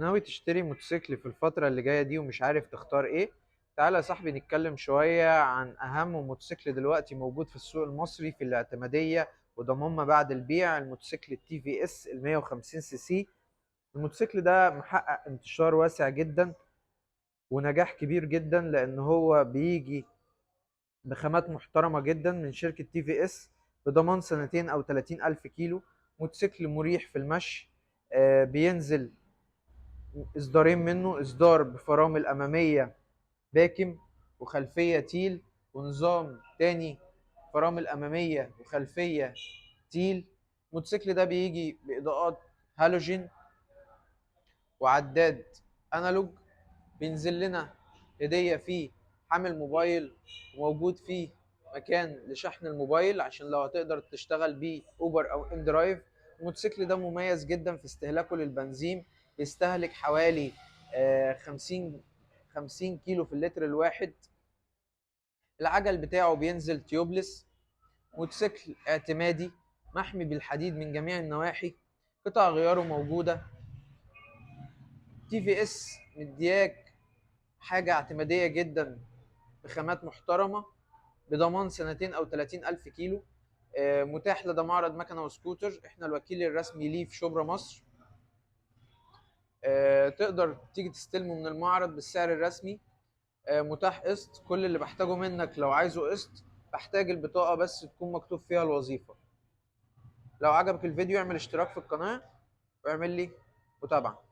ناوي تشتري موتوسيكل في الفترة اللي جاية دي ومش عارف تختار ايه؟ تعالى يا صاحبي نتكلم شوية عن أهم موتوسيكل دلوقتي موجود في السوق المصري في الاعتمادية وضمان ما بعد البيع، الموتوسيكل التي في اس ال 150 سي سي. الموتوسيكل ده محقق انتشار واسع جدا ونجاح كبير جدا، لأن هو بيجي بخامات محترمة جدا من شركة تي في اس، بضمان سنتين أو 30 ألف كيلو. موتوسيكل مريح في المشي. بينزل اصدارين منه، اصدار بفرامل اماميه باكم وخلفيه تيل، ونظام تاني فرامل اماميه وخلفيه تيل. الموتوسيكل ده بيجي باضاءات هالوجين وعداد انالوج. بينزل لنا هديه فيه حامل موبايل، وموجود فيه مكان لشحن الموبايل عشان لو هتقدر تشتغل بيه اوبر او ان درايف. الموتوسيكل ده مميز جدا في استهلاكه للبنزين، بيستهلك حوالي 50 كيلو في اللتر الواحد. العجل بتاعه بينزل تيوبلس. موتوسيكل اعتمادي محمي بالحديد من جميع النواحي، قطع غياره موجودة. تي في اس مدياك حاجة اعتمادية جدا بخامات محترمة، بضمان سنتين أو 30 ألف كيلو. متاح لدى معرض مكنة وسكوتر، احنا الوكيل الرسمي ليه في شبرا مصر. تقدر تيجي تستلمه من المعرض بالسعر الرسمي. متاح قسط. كل اللي بحتاجه منك لو عايزه قسط، بحتاج البطاقة بس تكون مكتوب فيها الوظيفة. لو عجبك الفيديو اعمل اشتراك في القناة واعمل لي متابعة.